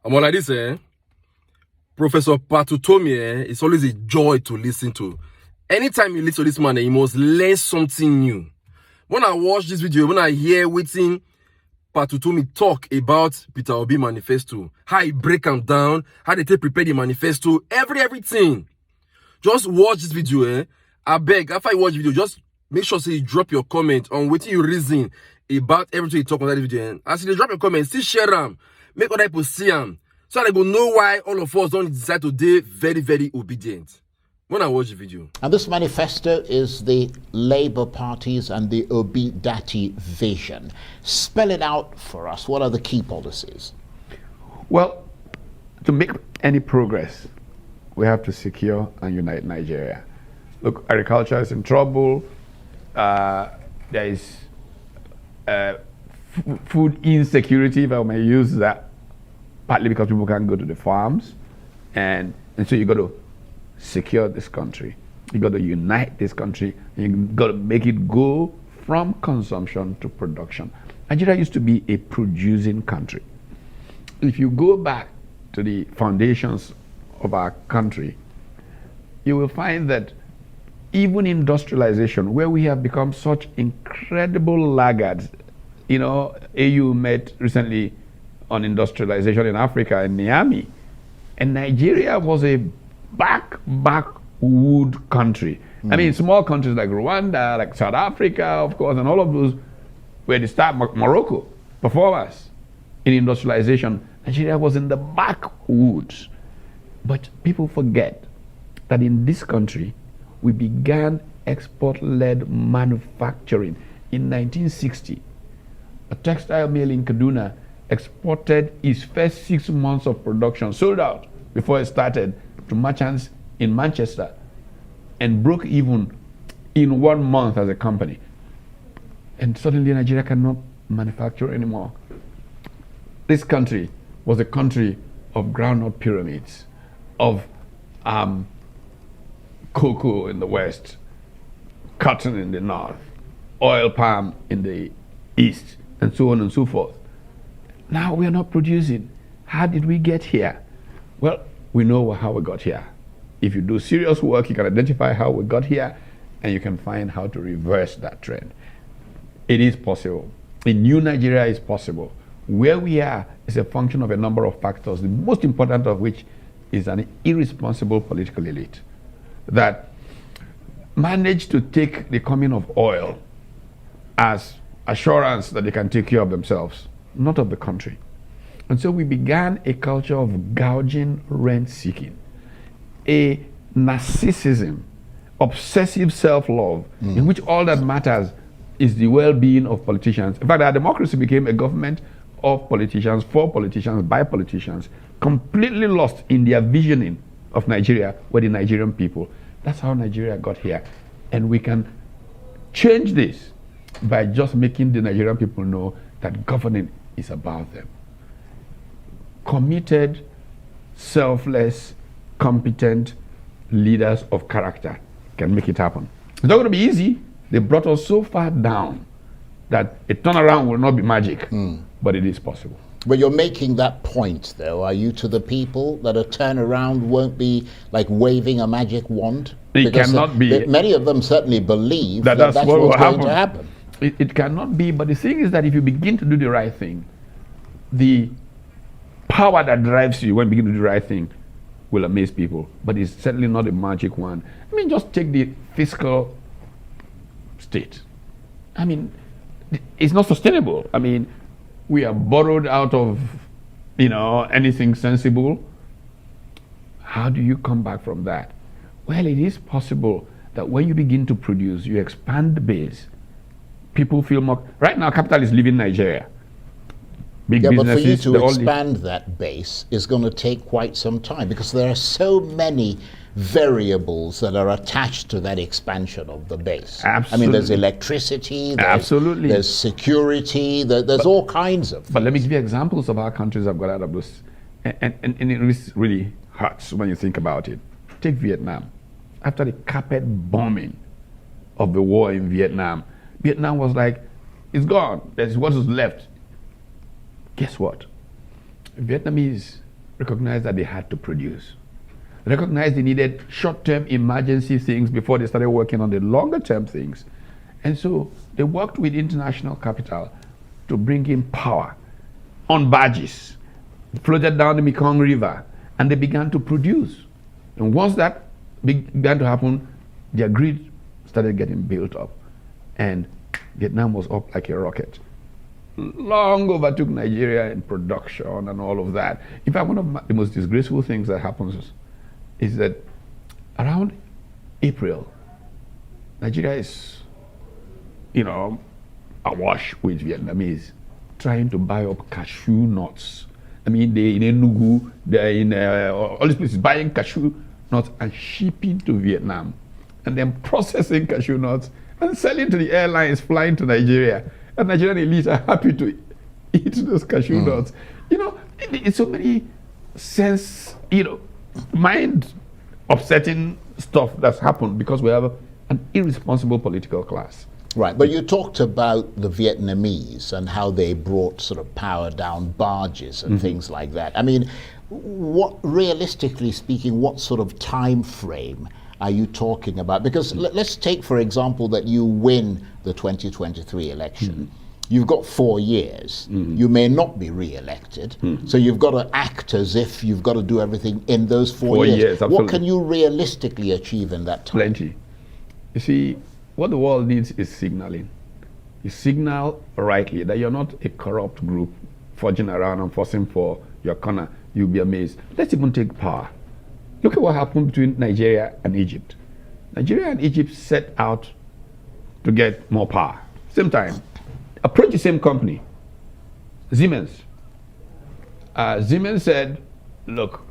I'm like this, Professor Pat Utomi, it's always a joy to listen to. Anytime you listen to this man, you must learn something new. When I watch this video, when I hear waiting Pat Utomi talk about Peter Obi manifesto, how he break them down, how they prepare the manifesto, everything. Just watch this video, I beg, after you watch the video, just make sure you drop your comment on what you reason about everything you talk on that video. As you drop your comment, still share them, make other people see them, so they go know why all of us don't decide to be very obedient. When I watch the video. And this manifesto is the Labour Party's and the Obi Dati vision. Spell it out for us. What are the key policies? Well, to make any progress, we have to secure and unite Nigeria. Look, agriculture is in trouble. There is food insecurity, if I may use that, partly because people can't go to the farms. And so you got to secure this country. You got to unite this country. You got to make it go from consumption to production. Nigeria used to be a producing country. If you go back to the foundations of our country, you will find that even industrialization, where we have become such incredible laggards, you know, AU met recently on industrialization in Africa in Niamey, and Nigeria was a backwood country. I mean, small countries like Rwanda, like South Africa, of course, and all of those were the start. Morocco before us in industrialization. Nigeria was in the backwoods. But people forget that in this country, we began export-led manufacturing in 1960. A textile mill in Kaduna exported its first 6 months of production, sold out before it started, to merchants in Manchester, and broke even in 1 month as a company. And suddenly Nigeria cannot manufacture anymore. This country was a country of groundnut pyramids, of cocoa in the west, cotton in the north, oil palm in the east, and so on and so forth. Now we are not producing. How did we get here? Well, we know how we got here. If you do serious work, you can identify how we got here, and you can find how to reverse that trend. It is possible. A new Nigeria is possible. Where we are is a function of a number of factors, the most important of which is an irresponsible political elite that managed to take the coming of oil as assurance that they can take care of themselves, not of the country. And so we began a culture of gouging, rent-seeking, a narcissism, obsessive self-love, in which all that matters is the well-being of politicians. In fact, our democracy became a government of politicians, for politicians, by politicians, completely lost in their visioning of Nigeria were the Nigerian people. That's how Nigeria got here. And we can change this by just making the Nigerian people know that governing is about them. Committed, selfless, competent leaders of character can make it happen. It's not going to be easy. They brought us so far down that a turnaround will not be magic, but it is possible. But you're making that point, though. Are you to the people that a turnaround won't be like waving a magic wand? It cannot be. Many of them certainly believe that that's what what's will going to happen. It cannot be, but the thing is that if you begin to do the right thing, the power that drives you when you begin to do the right thing will amaze people. But it's certainly not a magic one. I mean, just take the fiscal state. I mean, it's not sustainable. I mean, we are borrowed out of, anything sensible. How do you come back from that? Well, it is possible that when you begin to produce, you expand the base. People feel more. Right now, capital is leaving Nigeria. Big but for you businesses, to expand that base is going to take quite some time, because there are so many variables that are attached to that expansion of the base. Absolutely. I mean, there's electricity, Absolutely. There's security, there's all kinds of things. But let me give you examples of how countries have got out of this. And it really hurts when you think about it. Take Vietnam. After the carpet bombing of the war in Vietnam, Vietnam was like, it's gone. That's what is left. Guess what? Vietnamese recognized that they had to produce, recognized they needed short-term emergency things before they started working on the longer-term things. And so they worked with international capital to bring in power on barges, floated down the Mekong River, and they began to produce. And once that began to happen, their grid started getting built up, and Vietnam was up like a rocket. Long overtook Nigeria in production and all of that. In fact, one of the most disgraceful things that happens is that around April, Nigeria is, awash with Vietnamese trying to buy up cashew nuts. I mean, they're in Enugu, they're in all these places buying cashew nuts and shipping to Vietnam, and then processing cashew nuts and selling to the airlines flying to Nigeria. And Nigerian elites are happy to eat those cashew nuts. It's so many mind upsetting stuff that's happened because we have an irresponsible political class. Right, but you talked about the Vietnamese and how they brought sort of power down barges and things like that. I mean, realistically speaking, what sort of time frame are you talking about? Because let's take, for example, that you win the 2023 election. You've got 4 years. You may not be re-elected. So you've got to act as if you've got to do everything in those 4 years. What can you realistically achieve in that time? Plenty. You see, what the world needs is signaling. You signal rightly that you're not a corrupt group forging around and forcing for your corner. You'll be amazed. Let's even take power. Look at what happened between Nigeria and Egypt. Nigeria and Egypt set out to get more power. Same time, approach the same company, Siemens. Siemens said, look,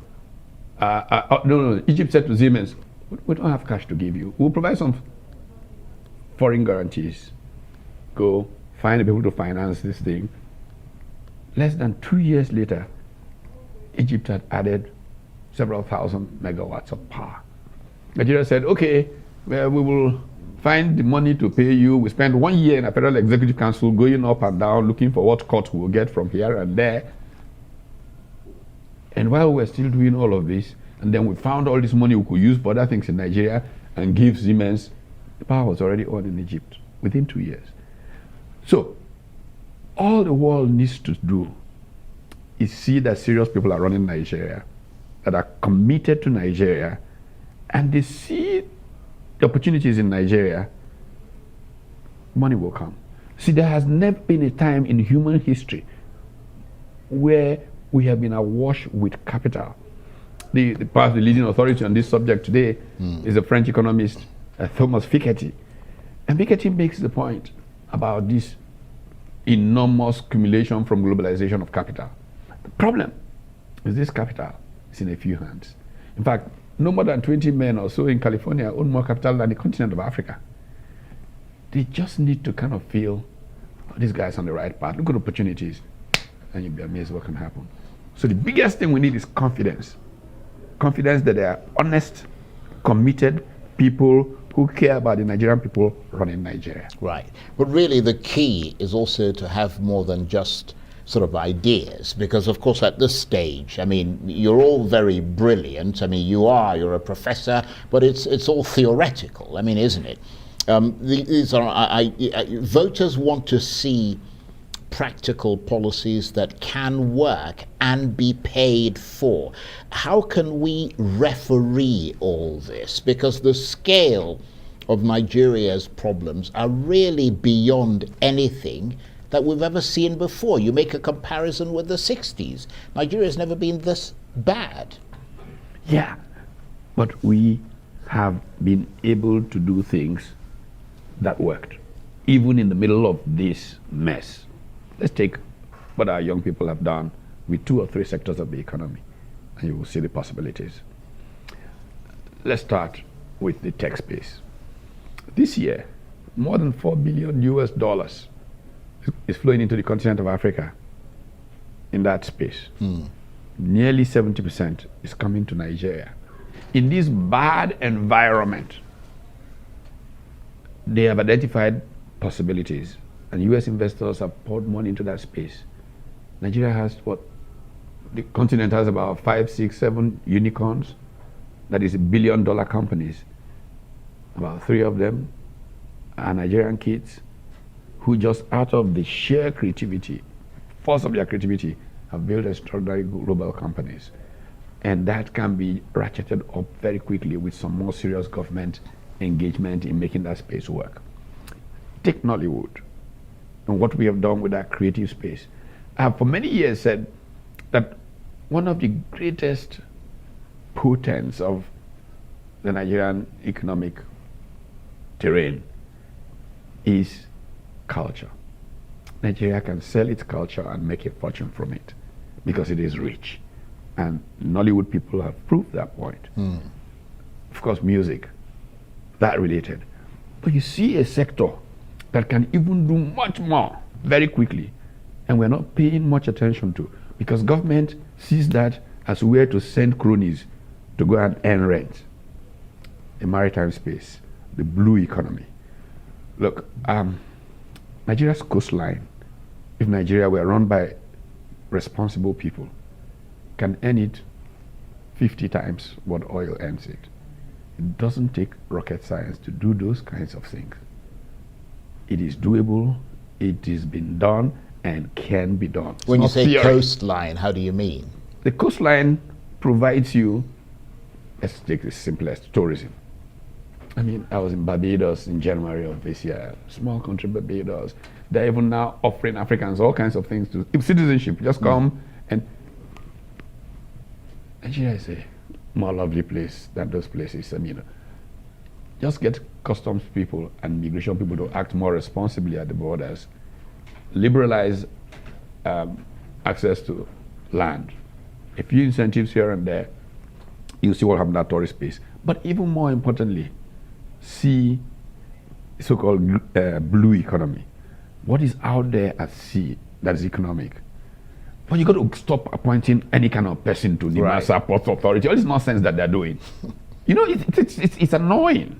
Egypt said to Siemens, we don't have cash to give you. We'll provide some foreign guarantees. Go find the people to finance this thing. Less than 2 years later, Egypt had added several thousand megawatts of power. Nigeria said, okay, well, we will find the money to pay you. We spent 1 year in a Federal Executive Council going up and down, looking for what cut we'll get from here and there. And while we're still doing all of this, and then we found all this money we could use for other things in Nigeria and give Siemens, the power was already on in Egypt within 2 years. So, all the world needs to do is see that serious people are running Nigeria, that are committed to Nigeria, and they see the opportunities in Nigeria, money will come. See, there has never been a time in human history where we have been awash with capital. Perhaps the leading authority on this subject today is the French economist Thomas Piketty. And Piketty makes the point about this enormous accumulation from globalization of capital. The problem is this capital is in a few hands. In fact, no more than 20 men or so in California own more capital than the continent of Africa. They just need to kind of feel, oh, this guy's on the right path. Look at opportunities, and you'll be amazed what can happen. So the biggest thing we need is confidence. Confidence that they are honest, committed people who care about the Nigerian people running Nigeria. Right. But really the key is also to have more than just sort of ideas, because of course at this stage, I mean, you're all very brilliant. I mean, you're a professor, but it's all theoretical. I mean, isn't it? These are voters want to see practical policies that can work and be paid for. How can we referee all this? Because the scale of Nigeria's problems are really beyond anything that we've ever seen before. You make a comparison with the 60s. Nigeria's never been this bad. Yeah, but we have been able to do things that worked, even in the middle of this mess. Let's take what our young people have done with 2 or 3 sectors of the economy, and you will see the possibilities. Let's start with the tech space. This year, more than $4 billion is flowing into the continent of Africa in that space. Nearly 70% is coming to Nigeria. In this bad environment, they have identified possibilities, and US investors have poured money into that space. Nigeria has, the continent has about 5, 6, 7 unicorns. That is $1 billion companies. About 3 of them are Nigerian kids who just out of the sheer creativity, force of their creativity, have built extraordinary global companies. And that can be ratcheted up very quickly with some more serious government engagement in making that space work. Take Nollywood and what we have done with that creative space. I have for many years said that one of the greatest potents of the Nigerian economic terrain is culture. Nigeria can sell its culture and make a fortune from it because it is rich. And Nollywood people have proved that point. Of course, music, that related. But you see a sector that can even do much more very quickly, and we're not paying much attention to because government sees that as where to send cronies to go and earn rent. The maritime space, the blue economy. Look, Nigeria's coastline, if Nigeria were run by responsible people, can earn it 50 times what oil earns it. It doesn't take rocket science to do those kinds of things. It is doable, it is been done, and can be done. When you say coastline, how do you mean? The coastline provides you, let's take the simplest, tourism. I mean, I was in Barbados in January of this year, small country Barbados. They're even now offering Africans all kinds of things to citizenship. Just come and Nigeria is a more lovely place than those places. I mean, just get customs people and migration people to act more responsibly at the borders, liberalize access to land. A few incentives here and there, you see what happened at tourist space. But even more importantly, see so-called blue economy. What is out there at sea that is economic? But you got to stop appointing any kind of person to the Master Port Authority. All this nonsense that they're doing. You know, it's annoying.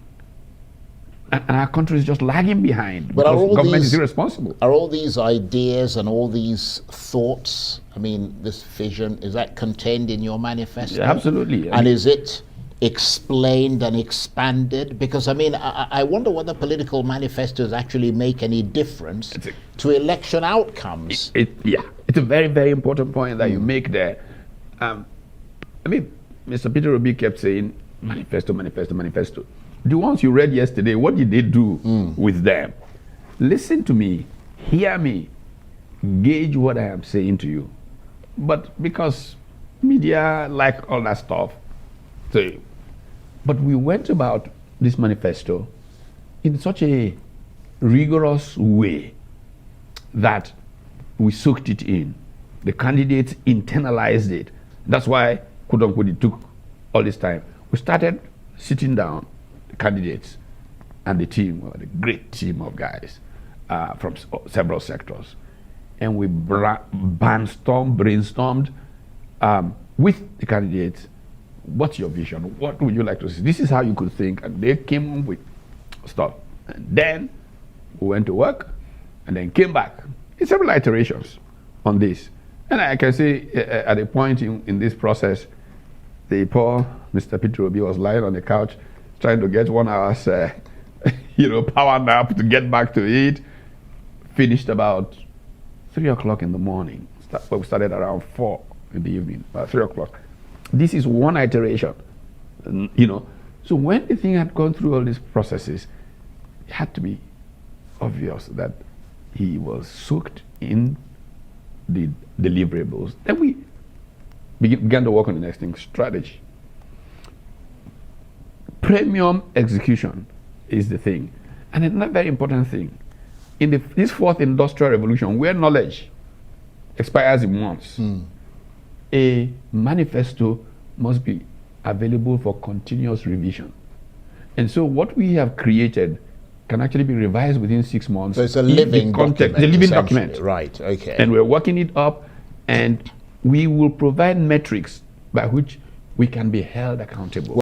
And our country is just lagging behind but because government is irresponsible. Are all these ideas and all these thoughts, I mean, this vision, is that contained in your manifesto? Yeah, absolutely. And is it explained and expanded? Because, I mean, I wonder whether political manifestos actually make any difference to election outcomes. Yeah, it's a very, very important point that you make there. I mean, Mr. Peter Obi kept saying, manifesto, manifesto, manifesto. The ones you read yesterday, what did they do with them? Listen to me, hear me, gauge what I am saying to you. But because media like all that stuff, but we went about this manifesto in such a rigorous way that we soaked it in. The candidates internalized it. That's why, quote unquote, it took all this time. We started sitting down, the candidates and the team, the great team of guys from several sectors. And we brainstormed with the candidates. What's your vision? What would you like to see? This is how you could think. And they came up with stuff. And then we went to work and then came back in several iterations on this. And I can say at a point in this process, the poor Mr. Peter Obi was lying on the couch trying to get 1 hour's power nap to get back to it. Finished about 3 o'clock in the morning. We started around 4 in the evening, about 3 o'clock. This is one iteration, So when the thing had gone through all these processes, it had to be obvious that he was soaked in the deliverables. Then we began to work on the next thing, strategy. Premium execution is the thing. And another very important thing, in this fourth industrial revolution, where knowledge expires in months, a manifesto must be available for continuous revision. And so what we have created can actually be revised within 6 months. So it's a living document. The living document. Right, okay. And we're working it up, and we will provide metrics by which we can be held accountable.